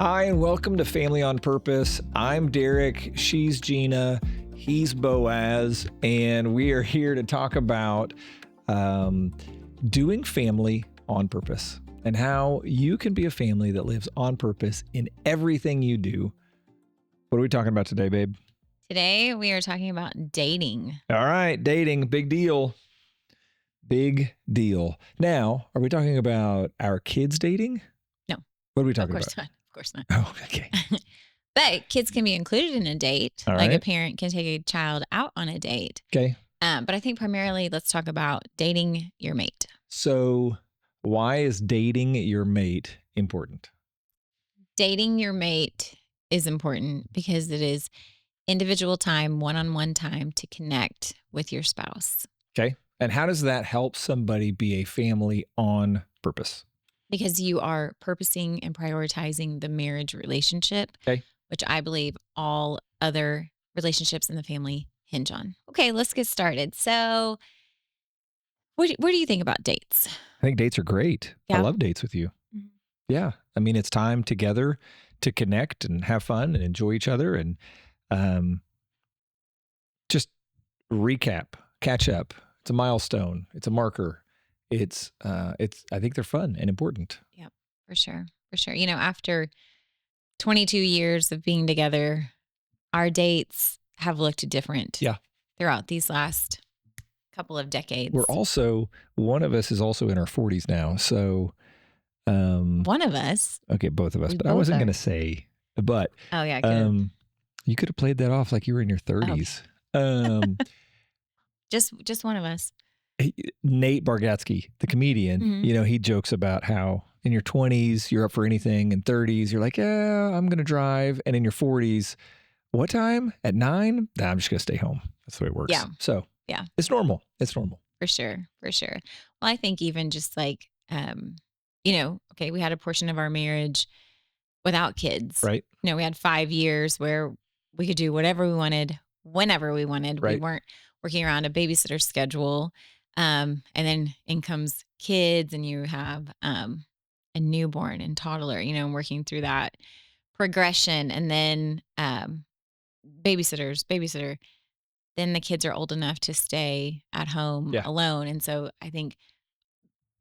Hi, and welcome to Family on Purpose. I'm Derek, she's Gina, he's Boaz, and we are here to talk about doing family on purpose and how you can be a family that lives on purpose in everything you do. What are we talking about today, babe? Today, we are talking about dating. All right, dating, big deal. Big deal. Now, are we talking about our kids dating? No. What are we talking Of course about? not. Of course not. Oh, okay. But kids can be included in a date. All like right. a parent can take a child out on a date. Okay. But I think primarily let's talk about dating your mate. So, why is dating your mate important? Dating your mate is important because it is individual time, one-on-one time to connect with your spouse. Okay. And how does that help somebody be a family on purpose? Because you are purposing and prioritizing the marriage relationship, Okay. which I believe all other relationships in the family hinge on. Okay, let's get started. So, what do you think about dates? I think dates are great. I Yeah. love dates with you. Mhm. Yeah. I mean, it's time together to connect and have fun and enjoy each other and just recap, catch up. It's a milestone. It's a marker. I think they're fun and important. Yep, for sure. For sure. You know, after 22 years of being together, our dates have looked different Yeah. throughout these last couple of decades. One of us is also in our 40s now. So, One of us. okay, both of us, We but I both wasn't are. going to say, but Oh, yeah, I could have. you could have played that off like you were in your 30s. Just one of us. Nate Bargatze, the comedian, Mhm. he jokes about how in your 20s, you're up for anything. In 30s, you're like, yeah, I'm going to drive. And in your 40s, what time? At 9? Nah, I'm just going to stay home. That's the way it works. Yeah. So Yeah. it's normal. It's normal. For sure. For sure. Well, I think even just like, okay, we had a portion of our marriage without kids. Right. We had 5 years where we could do whatever we wanted, whenever we wanted. We Right. weren't working around a babysitter schedule. And then in comes kids and you have a newborn and toddler, working through that progression. And then babysitter. Then the kids are old enough to stay at home Yeah. alone. And so I think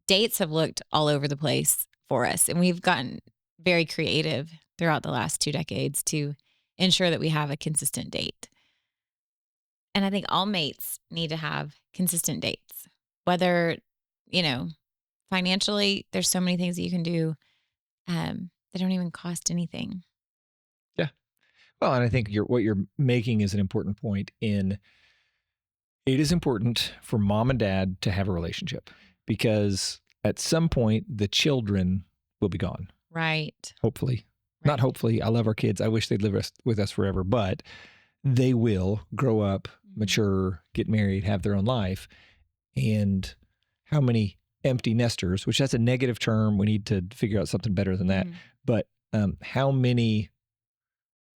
dates have looked all over the place for us. And we've gotten very creative throughout the last 2 decades to ensure that we have a consistent date. And I think all mates need to have consistent dates, whether, financially, there's so many things that you can do that don't even cost anything. Yeah. Well, and I think what you're making is an important point it is important for mom and dad to have a relationship because at some point the children will be gone. Right. Hopefully. Right. Not hopefully. I love our kids. I wish they'd live with us forever, but they will grow up, mature, get married, have their own life. And how many empty nesters, which that's a negative term. We need to figure out something better than that. But how many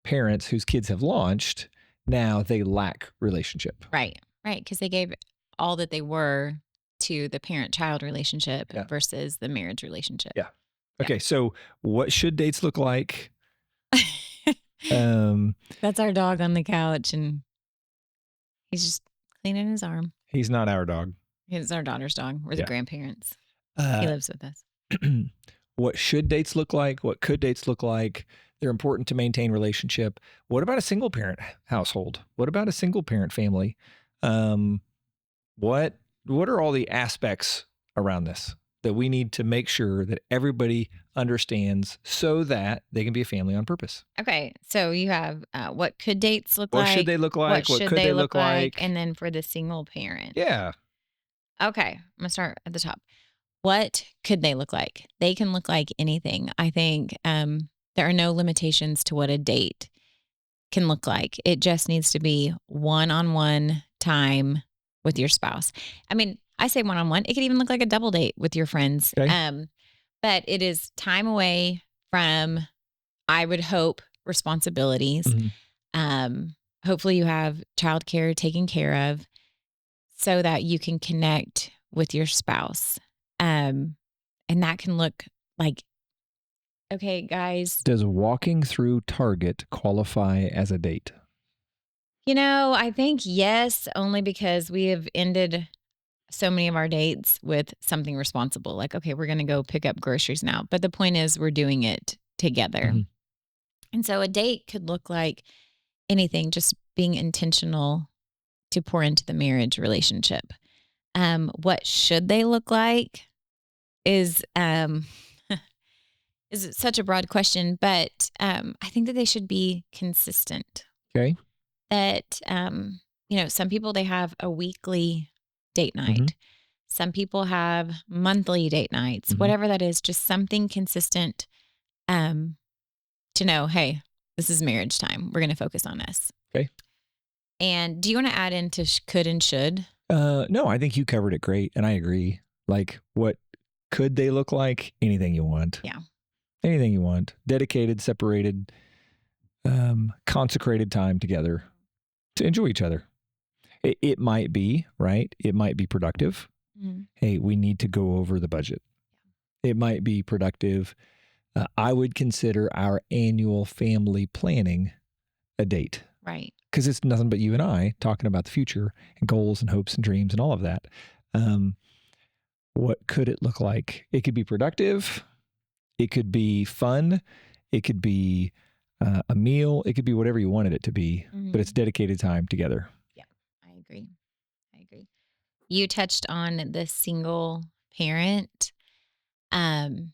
parents whose kids have launched, now they lack relationship. Right. Because they gave all that they were to the parent-child relationship versus the marriage relationship. Yeah. Okay. So what should dates look like? That's our dog on the couch and he's just cleaning his arm. He's not our dog. He's our daughter's dog. We're the grandparents. He lives with us. What should dates look like? What could dates look like? They're important to maintain relationship. What about a single parent household? What about a single parent family? What are all the aspects around this that we need to make sure that everybody understands so that they can be a family on purpose? Okay. So you have what could dates look like? What should they look like? What should could they look like? And then for the single parent. Yeah. Okay. I'm going to start at the top. What could they look like? They can look like anything. I think there are no limitations to what a date can look like. It just needs to be one-on-one time with your spouse. I mean, I say one-on-one. It could even look like a double date with your friends. Okay. But it is time away from, I would hope, responsibilities. Hopefully you have childcare taken care of so that you can connect with your spouse. And that can look like Okay, guys, Does walking through Target qualify as a date? I think yes, only because we have ended so many of our dates with something responsible. Like, okay, we're going to go pick up groceries now. But the point is, we're doing it together. Mhm. And so a date could look like anything, just being intentional to pour into the marriage relationship. What should they look like is is such a broad question, but I think that they should be consistent. Okay. That some people they have a weekly date Mhm. night. Some people have monthly date nights. Mhm. Whatever that is, just something consistent um, to know, hey, this is marriage time. We're going to focus on this. Okay. And do you want to add into could and should? No, I think you covered it great, and I agree. Like, what could they look like? Anything you want. Yeah. Anything you want. Dedicated, separated, consecrated time together to enjoy each other. It might be, right? It might be productive. Mhm. Hey, we need to go over the budget. It might be productive. I would consider our annual family planning a date Right. because it's nothing but you and I talking about the future and goals and hopes and dreams and all of that. What could it look like? It could be productive. It could be fun. It could be a meal. It could be whatever you wanted it to be, but it's Mhm. dedicated time together. Yeah, I agree. I agree. You touched on the single parent. Um,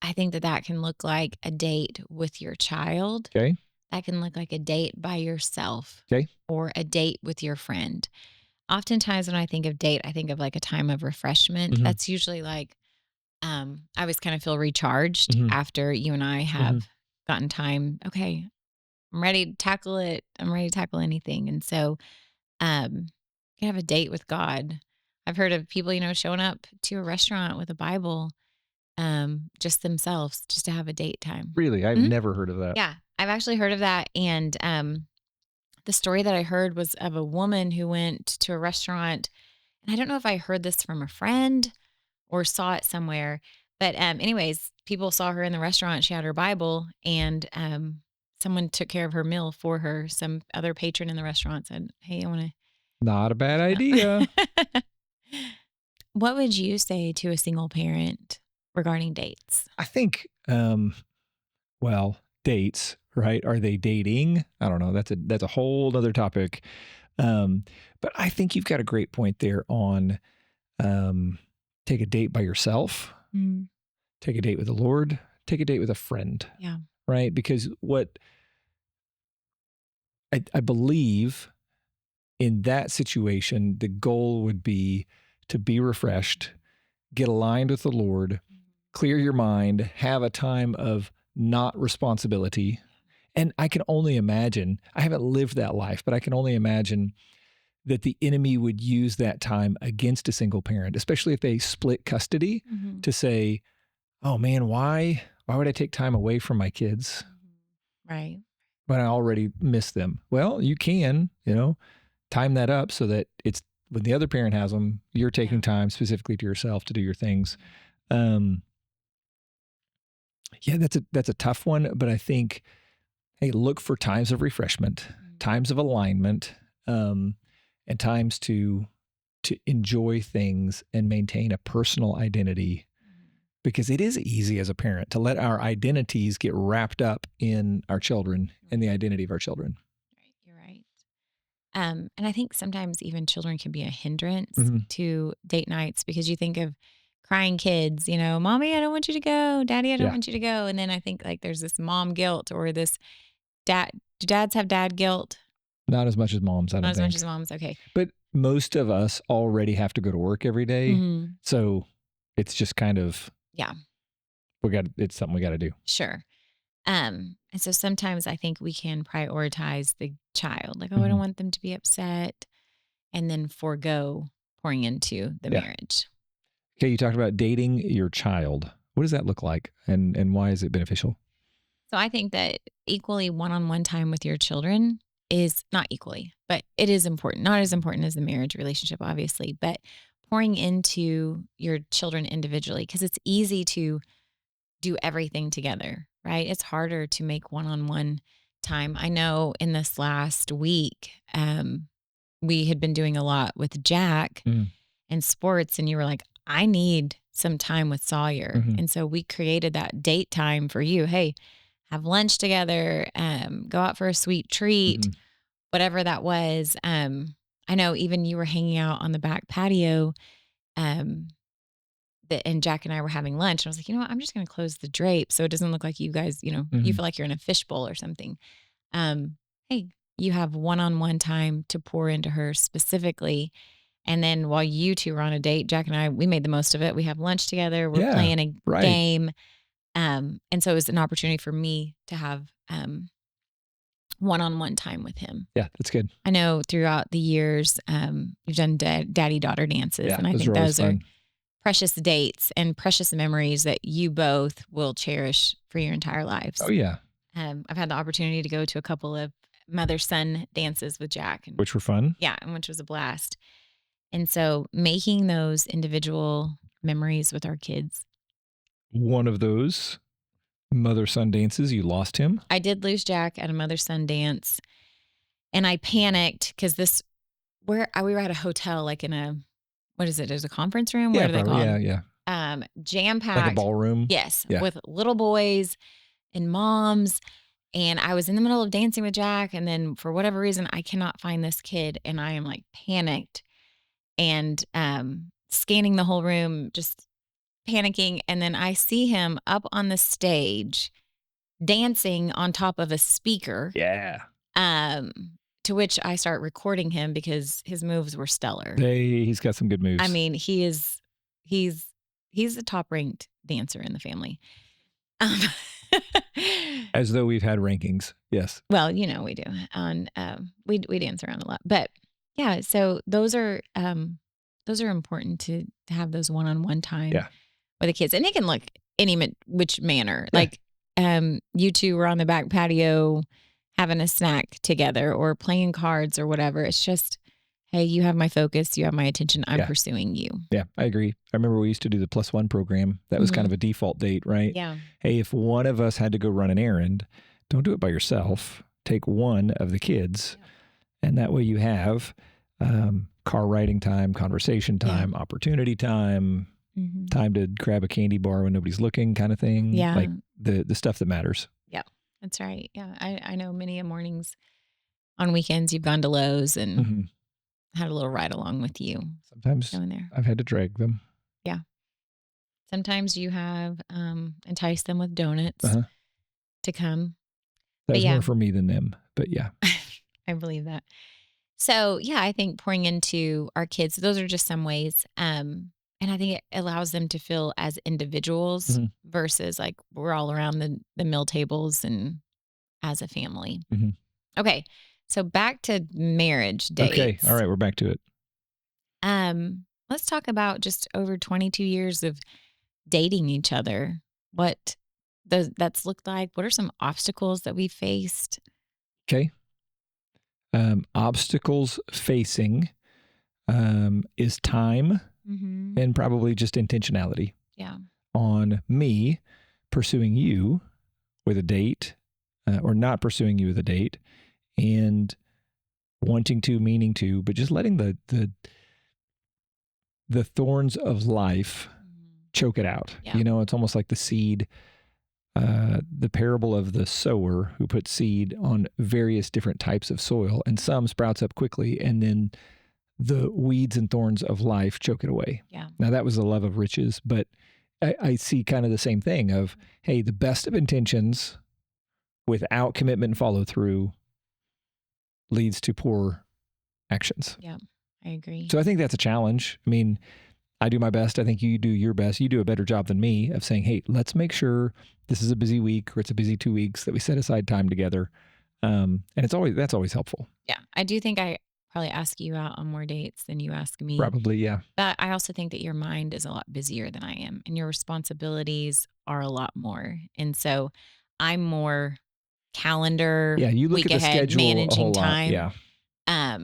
I think that that can look like a date with your child. Okay. That can look like a date by yourself Okay. or a date with your friend. Oftentimes, when I think of date, I think of like a time of refreshment. Mm-hmm. That's usually like, I always kind of feel recharged Mm-hmm. after you and I Mm-hmm. have gotten time. Okay, I'm ready to tackle it. I'm ready to tackle anything. And so, you can have a date with God. I've heard of people, showing up to a restaurant with a Bible, just themselves, just to have a date time. Really, I've Mhm. never heard of that. Yeah, I've actually heard of that. And the story that I heard was of a woman who went to a restaurant. And I don't know if I heard this from a friend or saw it somewhere. But anyways, people saw her in the restaurant. She had her Bible, and someone took care of her meal for her. Some other patron in the restaurant said, "Hey, I want to Not a bad pick idea. you up." What would you say to a single parent regarding dates? I think, well, dates, right? Are they dating? I don't know. That's a whole other topic. Um, but I think you've got a great point there on um, take a date by yourself, Mm, take a date with the Lord, take a date with a friend, yeah. right? Because what I believe in that situation, the goal would be to be refreshed, get aligned with the Lord, clear your mind, have a time of not responsibility. And I can only imagine, I haven't lived that life, but I can only imagine that the enemy would use that time against a single parent, especially if they split custody, Hmm. to say, oh man, why would I take time away from my kids Right. when I already miss them? Well, you can, time that up so that it's when the other parent has them, you're taking Yeah. time specifically to yourself to do your things. Um, yeah, that's a tough one, but I think, hey, look for times of refreshment, Mhm. times of alignment, and times to enjoy things and maintain a personal identity, because it is easy as a parent to let our identities get wrapped up in our children and the identity of our children. Right. You're right. And I think sometimes even children can be a hindrance Mm-hmm. to date nights because you think of crying kids, mommy, I don't want you to go. Daddy, I don't Yeah, want you to go. And then I think like there's this mom guilt or this dad. Do dads have dad guilt? not as much as moms, I Not don't as much think. as moms. Okay. But most of us already have to go to work every day, Hmm. so it's just kind of Yeah, it's something we got to do. sure. And so sometimes I think we can prioritize the child, like, oh, I don't Mm-hmm. want them to be upset, and then forego pouring into the Yeah. marriage. Okay, you talked about dating your child. What does that look like, and why is it beneficial? So I think that equally one-on-one time with your children is not equally, but it is important. Not as important as the marriage relationship, obviously, but pouring into your children individually, because it's easy to do everything together, right? It's harder to make one-on-one time. I know in this last week, we had been doing a lot with Jack Mm. and sports, and you were like, I need some time with Sawyer. Mhm. And so we created that date time for you. Hey, have lunch together, go out for a sweet treat, Mhm. whatever that was. I know even you were hanging out on the back patio, um, and Jack and I were having lunch. And I was like, you know what? I'm just going to close the drape so it doesn't look like you guys, you Mhm. feel like you're in a fishbowl or something. Hey, you have one-on-one time to pour into her specifically. And then while you two were on a date, Jack and I, we made the most of it. We have lunch together. We're Yeah, playing a right. game. And so it was an opportunity for me to have one-on-one time with him. Yeah, that's good. I know throughout the years, you've done daddy-daughter dances. Yeah, And I those think are always those are fun. precious dates and precious memories that you both will cherish for your entire lives. Oh, yeah. I've had the opportunity to go to a couple of mother-son dances with Jack. And Which were fun. yeah, and which was a blast. And so making those individual memories with our kids. One of those mother-son dances, you lost him. I did lose Jack at a mother-son dance, and I panicked because we were at a hotel, like in a, what is it? There's a conference room. What Yeah, are they probably. called? Yeah. Jam-packed. Like a ballroom. Yes, Yeah. with little boys and moms. And I was in the middle of dancing with Jack, and then for whatever reason, I cannot find this kid, and I am like panicked and scanning the whole room, just panicking. And then I see him up on the stage dancing on top of a speaker. Yeah. To which I start recording him because his moves were stellar. He's got some good moves. I mean, he's a top ranked dancer in the family. As though we've had rankings. Yes. Well, we do. On we dance around a lot. But yeah, so those are important to have those one-on-one time Yeah. with the kids. And it can look which manner. Yeah. Like you two were on the back patio having a snack together or playing cards or whatever. It's just, hey, you have my focus, you have my attention, I'm pursuing you. Yeah, I agree. I remember we used to do the +1 program. That was kind of a default date, right? Yeah. Hey, if one of us had to go run an errand, don't do it by yourself. Take one of the kids, and that way you have car riding time, conversation time, opportunity time, time to grab a candy bar when nobody's looking, kind of thing. Yeah. Like the stuff that matters. Yeah, that's right. Yeah, I know many a mornings on weekends you've gone to Lowe's and had a little ride along with you. Sometimes going there. I've had to drag them. Yeah. Sometimes you have enticed them with donuts to come. That's more for me than them, but yeah. I believe that. So yeah, I think pouring into our kids, those are just some ways. And I think it allows them to feel as individuals versus like we're all around the meal tables and as a family. Okay. So back to marriage dates. Okay. All right. We're back to it. Let's talk about just over 22 years of dating each other. What that's looked like? What are some obstacles that we faced? Okay. Obstacles facing is time and probably just intentionality. Yeah. On me pursuing you with a date or not pursuing you with a date and wanting to, meaning to, but just letting the thorns of life choke it out. Yeah. You know, it's almost like the seed, the parable of the sower who puts seed on various different types of soil, and some sprouts up quickly, and then the weeds and thorns of life choke it away. Yeah. Now that was the love of riches, but I see kind of the same thing of, hey, the best of intentions without commitment and follow through leads to poor actions. Yeah, I agree. So I think that's a challenge. I mean, I do my best. I think you do your best. You do a better job than me of saying, hey, let's make sure this is a busy week or it's a busy 2 weeks that we set aside time together. And that's always helpful. Yeah. I do think I probably ask you out on more dates than you ask me. Probably, yeah. But I also think that your mind is a lot busier than I am and your responsibilities are a lot more. And so I'm more calendar, you look week at the ahead, schedule managing a whole time. lot. Yeah.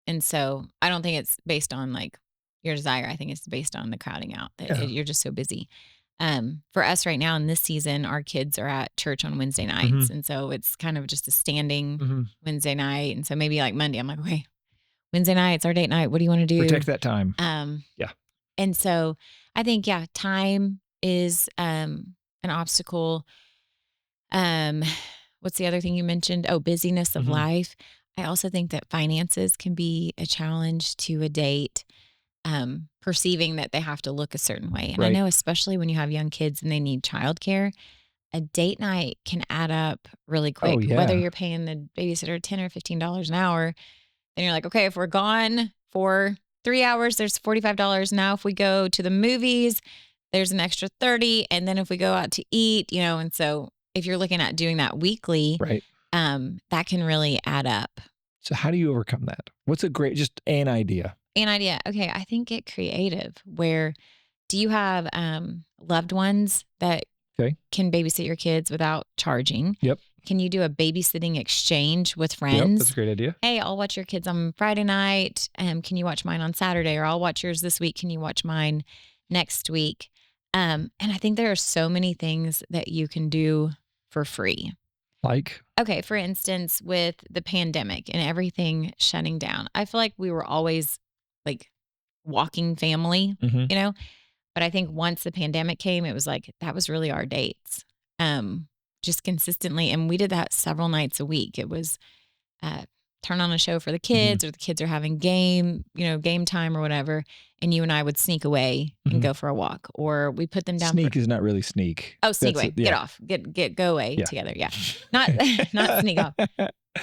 And so I don't think it's based on like your desire. I think it's based on the crowding out that you're just so busy. For us right now in this season, our kids are at church on Wednesday nights. And so it's kind of just a standing Wednesday night. And so maybe like Monday, I'm like, okay, Wednesday night, it's our date night. What do you want to do? Protect that time. Yeah. And so I think, time is an obstacle. What's the other thing you mentioned? Oh, busyness of life. I also think that finances can be a challenge to a date, perceiving that they have to look a certain way. And I know, especially when you have young kids and they need childcare, a date night can add up really quick. Oh, yeah. Whether you're paying the babysitter $10 or $15 an hour, then you're like, okay, if we're gone for 3 hours, there's $45. Now, if we go to the movies, there's an extra 30. And then if we go out to eat, and so if you're looking at doing that weekly, that can really add up. So how do you overcome that? What's just an idea? Okay, I think get creative. Where do you have loved ones that can babysit your kids without charging? Yep. Can you do a babysitting exchange with friends? Yep, that's a great idea. Hey, I'll watch your kids on Friday night. Can you watch mine on Saturday? Or I'll watch yours this week. Can you watch mine next week? And I think there are so many things that you can do for free. Like? Okay, for instance, with the pandemic and everything shutting down, I feel like we were always like walking family, But I think once the pandemic came, it was like, that was really our dates. Just consistently. And we did that several nights a week. It was turn on a show for the kids, or the kids are having game time or whatever. And you and I would sneak away and go for a walk, or we put them down. Sneak is not really sneak. Oh, sneak away. Get off. Go away together. Yeah. Not sneak off.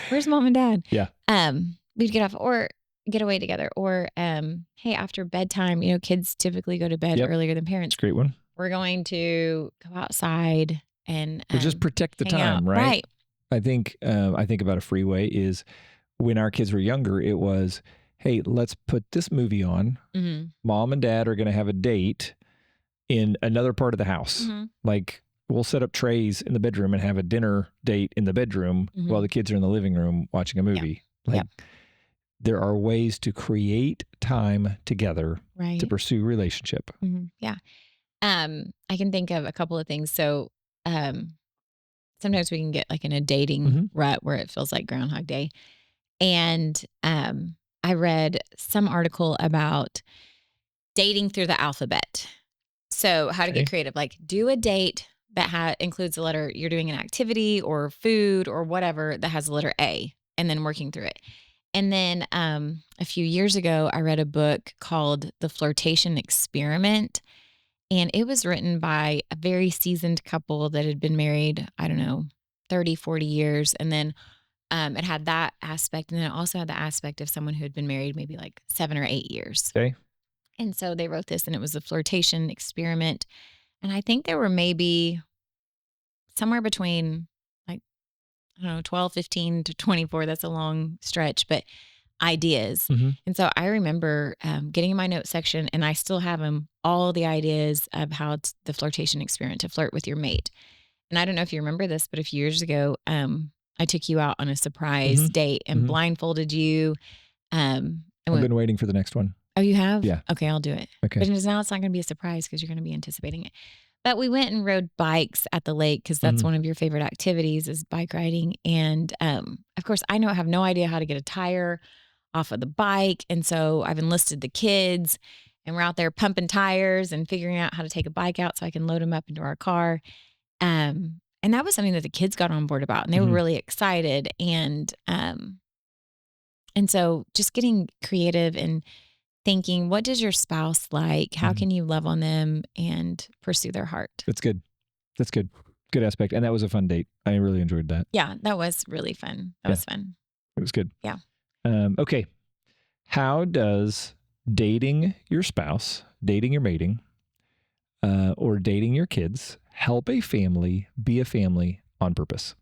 Where's mom and dad? Yeah. We'd get off or get away together, or, hey, after bedtime, kids typically go to bed earlier than parents. Great one. We're going to go outside and just protect the time, out. right? I think about a freeway is when our kids were younger, it was, hey, let's put this movie on. Mom and dad are going to have a date in another part of the house. Like we'll set up trays in the bedroom and have a dinner date in the bedroom while the kids are in the living room watching a movie. There are ways to create time together to pursue relationship. Yeah. I can think of a couple of things. So, sometimes we can get like in a dating rut where it feels like Groundhog Day. And, I read some article about dating through the alphabet. So how to get creative, like do a date that includes the letter, you're doing an activity or food or whatever that has the letter A, and then working through it. And then a few years ago, I read a book called The Flirtation Experiment. And it was written by a very seasoned couple that had been married, 30, 40 years. And then it had that aspect. And then it also had the aspect of someone who had been married maybe like 7 or 8 years. Okay. And so they wrote this, and it was The Flirtation Experiment. And I think there were maybe somewhere between 12, 15 to 24. That's a long stretch, but ideas. And so I remember getting in my notes section, and I still have them, all the ideas of how the flirtation experiment to flirt with your mate. And I don't know if you remember this, but a few years ago, I took you out on a surprise date and blindfolded you. I've been waiting for the next one. Oh, you have? Yeah. Okay, I'll do it. Okay. But now it's not going to be a surprise because you're going to be anticipating it. But we went and rode bikes at the lake because that's one of your favorite activities is bike riding. And of course, I have no idea how to get a tire off of the bike. And so I've enlisted the kids, and we're out there pumping tires and figuring out how to take a bike out so I can load them up into our car. And that was something that the kids got on board about, and they were really excited. And so just getting creative and thinking, what does your spouse like? How can you love on them and pursue their heart? That's good. Good aspect. And that was a fun date. I really enjoyed that. Yeah, that was really fun. That was fun. It was good. Yeah. Okay. How does dating your spouse, dating your mating, or dating your kids help a family be a family on purpose?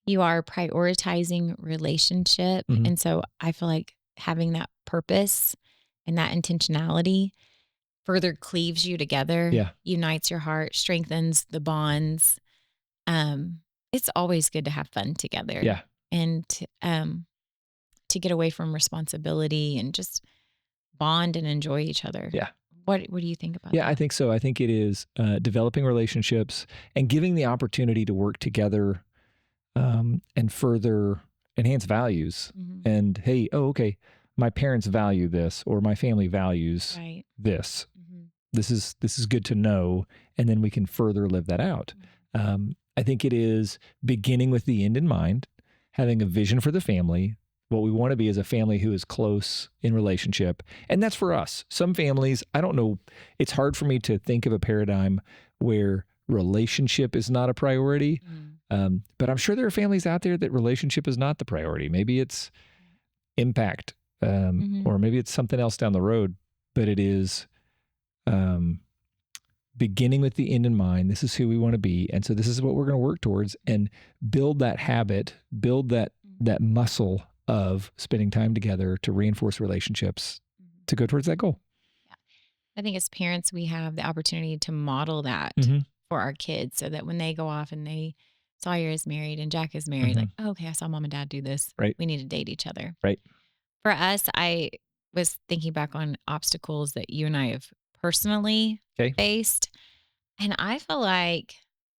You are prioritizing relationship. And so I feel like having that purpose and that intentionality further cleaves you together, unites your heart, strengthens the bonds. It's always good to have fun together. Yeah. And to get away from responsibility and just bond and enjoy each other. Yeah. What do you think about Yeah, I that? think so. I think it is developing relationships and giving the opportunity to work together and further enhance values. Mhm. And hey, oh, okay, my parents value this, or my family values Right. this. Mhm. This is good to know, and then we can further live that out. Mhm. I think it is beginning with the end in mind, having a vision for the family. What we want to be is a family who is close in relationship, and that's for us. Some families, I don't know. It's hard for me to think of a paradigm where relationship is not a priority. Mhm. But I'm sure there are families out there that relationship is not the priority. Maybe it's impact, Mhm. or maybe it's something else down the road. But it is um, beginning with the end in mind. This is who we want to be, and so this is what we're going to work towards, and build that habit, build that muscle of spending time together to reinforce relationships Mhm. to go towards that goal. Yeah. I think as parents, we have the opportunity to model that Mm-hmm. for our kids so that when they go off and Sawyer is married and Jack is married, Mm-hmm. like, oh, okay, I saw mom and dad do this. Right. We need to date each other. Right. For us, I was thinking back on obstacles that you and I have personally Okay. faced. And I feel like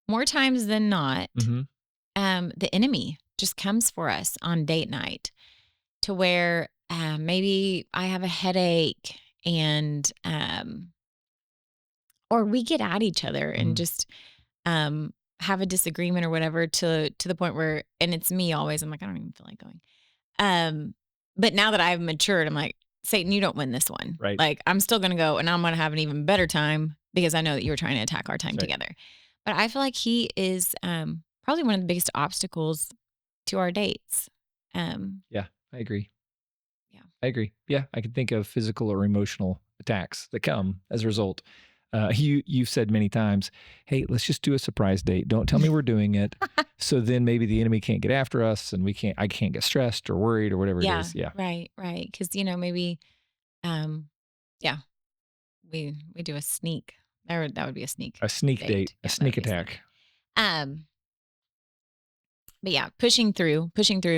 more times than not, Mm-hmm. the enemy just comes for us on date night to where maybe I have a headache and or we get at each other and Mm-hmm. just have a disagreement or whatever to the point where, and it's me always. I'm like, I don't even feel like going. But now that I've matured, I'm like, Satan, you don't win this one. Right. Like, I'm still going to go and I'm going to have an even better time because I know that you were trying to attack our time That's right. together. But I feel like he is probably one of the biggest obstacles to our dates. Yeah, I agree. Yeah. I agree. Yeah, I can think of physical or emotional attacks that come as a result. You've said many times, "Hey, let's just do a surprise date. Don't tell me we're doing it." So then maybe the enemy can't get after us, and I can't get stressed or worried or whatever it Yeah. is. Yeah, Right. Right. Because, maybe, um, yeah, we do a sneak. That would be a sneak a sneak date, date. a Yeah. That would sneak be a sneak. attack. Um, But yeah, pushing through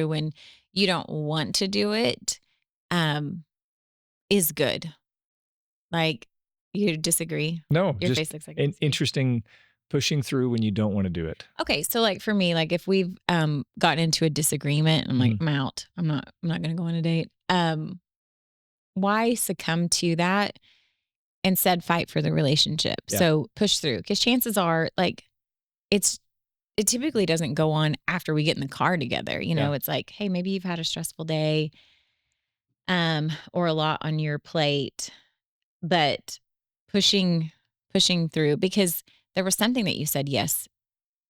when you don't want to do it, um, is good. Like, you disagree? No, Your just face looks like a disagree. interesting pushing through when you don't want to do it. Okay, so, like, for me, like, if we've, gotten into a disagreement, I'm like, Mhm. "I'm out. I'm not gonna go on a date." Why succumb to that? Instead, fight for the relationship. Yeah, So, push through because chances are, like, it's it typically doesn't go on after we get in the car together, yeah, It's like, "Hey, maybe you've had a stressful day." Or a lot on your plate, but pushing pushing through because there was something that you said yes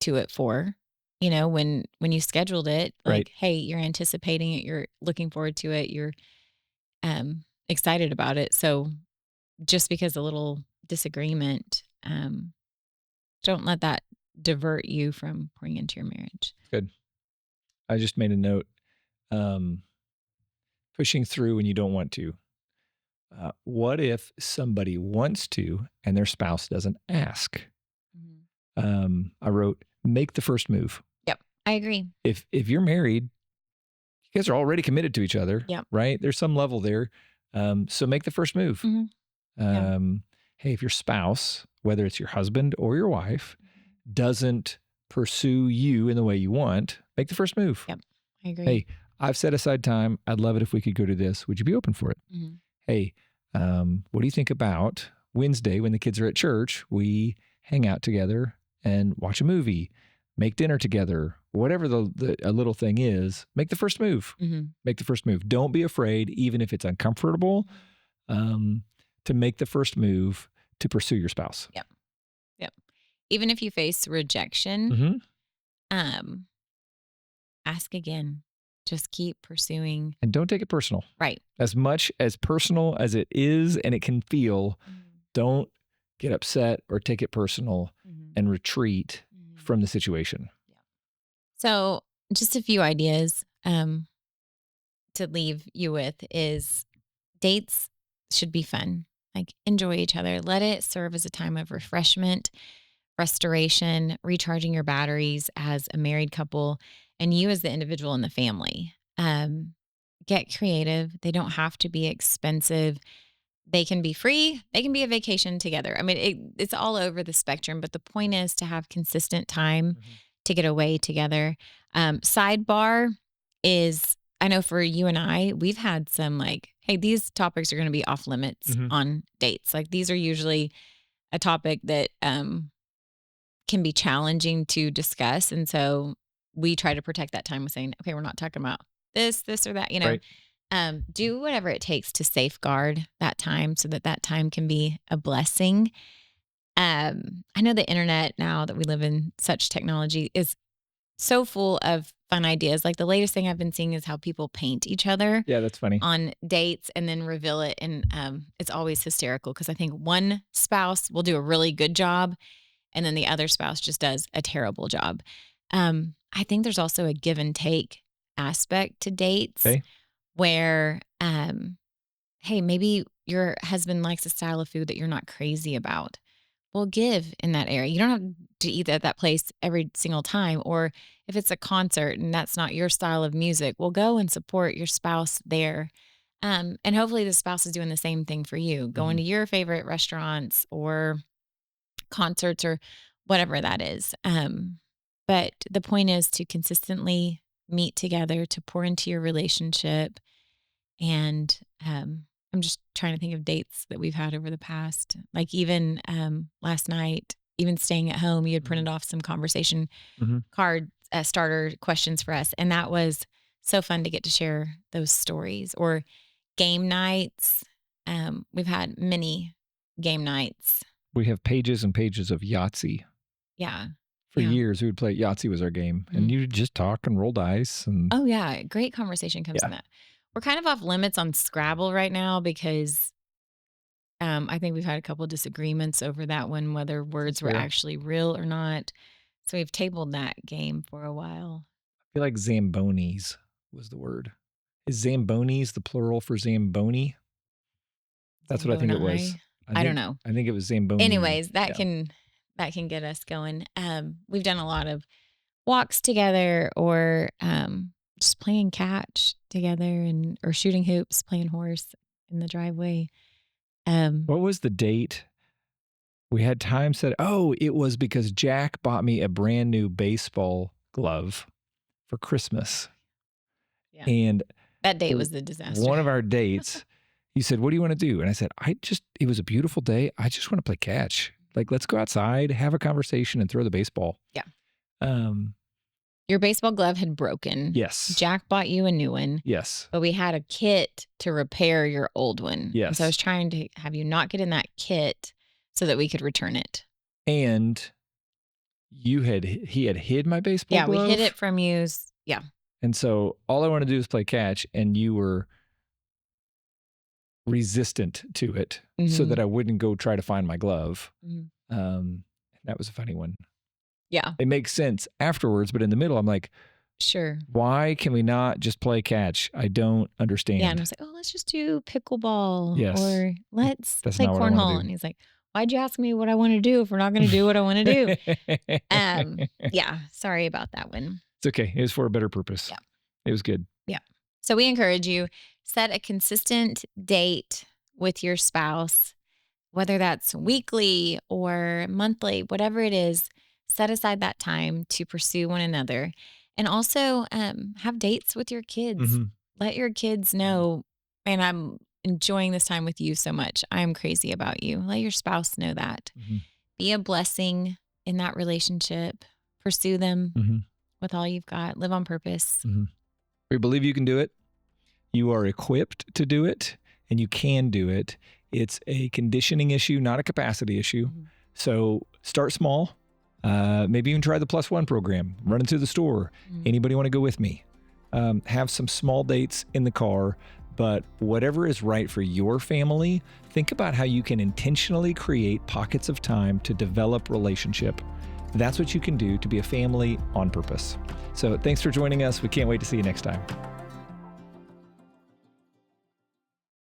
to it for, when you scheduled it, right. like, hey, you're anticipating it, you're looking forward to it, you're excited about it. So just because a little disagreement, don't let that divert you from pouring into your marriage. Good. I just made a note. Um, Pushing through when you don't want to. What if somebody wants to and their spouse doesn't ask? Mhm. I wrote, make the first move. Yep, I agree. If you're married, you guys are already committed to each other, Yep. right? There's some level there. So make the first move. Hmm. Yeah. Um, hey, if your spouse, whether it's your husband or your wife, doesn't pursue you in the way you want, make the first move. Yep, I agree. Hey, I've set aside time. I'd love it if we could go to this. Would you be open for it? Hmm. Hey, what do you think about Wednesday when the kids are at church? We hang out together and watch a movie, make dinner together, whatever a little thing is, make the first move. Hmm. Make the first move. Don't be afraid, even if it's uncomfortable, um, to make the first move to pursue your spouse. Yep. Yep. Even if you face rejection, Mm-hmm. um, ask again. Just keep pursuing. And don't take it personal. Right. As much as personal as it is and it can feel, don't get upset or take it personal Mhm. and retreat Mhm. from the situation. Yeah. So, just a few ideas to leave you with is dates should be fun. Like, enjoy each other. Let it serve as a time of refreshment, restoration, recharging your batteries as a married couple, and you as the individual in the family. Get creative. They don't have to be expensive. They can be free. They can be a vacation together. I mean, it's all over the spectrum, but the point is to have consistent time to get away together. Sidebar is, I know for you and I, we've had some like, hey, these topics are going to be off limits on dates. Like these are usually a topic that can be challenging to discuss. And so we try to protect that time with saying, okay, we're not talking about this, or that, Right. do whatever it takes to safeguard that time so that that time can be a blessing. I know the internet now that we live in such technology is so full of fun ideas. Like the latest thing I've been seeing is how people paint each other Yeah, that's funny. on dates and then reveal it. And it's always hysterical because I think one spouse will do a really good job and then the other spouse just does a terrible job. I think there's also a give and take aspect to dates Okay. where, hey, maybe your husband likes a style of food that you're not crazy about. Well, give in that area. You don't have to eat at that place every single time. Or if it's a concert and that's not your style of music, well, go and support your spouse there. And hopefully the spouse is doing the same thing for you, going to your favorite restaurants or concerts or whatever that is. But the point is to consistently meet together, to pour into your relationship. And I'm just trying to think of dates that we've had over the past, like even last night, even staying at home, you had printed off some conversation card starter questions for us. And that was so fun to get to share those stories. Or game nights. We've had many game nights. We have pages and pages of Yahtzee. Yeah. For years, we would play Yahtzee was our game. And you would just talk and roll dice. And oh, yeah. Great conversation comes from that. We're kind of off limits on Scrabble right now because I think we've had a couple of disagreements over that one, whether words were actually real or not. So we've tabled that game for a while. I feel like Zambonis was the word. Is Zambonis the plural for Zamboni? That's what I think it was. I don't know. I think it was Zamboni. Anyways, that can get us going. We've done a lot of walks together or just playing catch together or shooting hoops, playing horse in the driveway. What was the date? We had time set. Oh, it was because Jack bought me a brand new baseball glove for Christmas. Yeah. And that date was the disaster. One of our dates, he said, what do you want to do? And I said, it was a beautiful day. I just want to play catch. Like, let's go outside, have a conversation, and throw the baseball. Yeah. Your baseball glove had broken. Yes. Jack bought you a new one. Yes. But we had a kit to repair your old one. Yes. And so I was trying to have you not get in that kit so that we could return it. And he had hid my baseball glove? Yeah, we hid it from you. Yeah. And so all I want to do is play catch, and you were resistant to it so that I wouldn't go try to find my glove. That was a funny one. Yeah. It makes sense afterwards, but in the middle, I'm like, sure. Why can we not just play catch? I don't understand. Yeah, and I was like, oh, let's just do pickleball. Yes. Or let's That's play not what I wanna cornhole. do. And he's like, why'd you ask me what I want to do if we're not going to do what I want to do? Yeah, sorry about that one. It's okay. It was for a better purpose. Yeah. It was good. Yeah. So we encourage you, set a consistent date with your spouse, whether that's weekly or monthly, whatever it is, set aside that time to pursue one another. And also have dates with your kids. Let your kids know, man, I'm enjoying this time with you so much. I'm crazy about you. Let your spouse know that. Be a blessing in that relationship. Pursue them with all you've got. Live on purpose. We believe you can do it. You are equipped to do it, and you can do it. It's a conditioning issue, not a capacity issue. So start small. Maybe even try the +1 program. Run into the store. Anybody want to go with me? Have some small dates in the car, but whatever is right for your family, think about how you can intentionally create pockets of time to develop relationship. That's what you can do to be a family on purpose. So thanks for joining us. We can't wait to see you next time.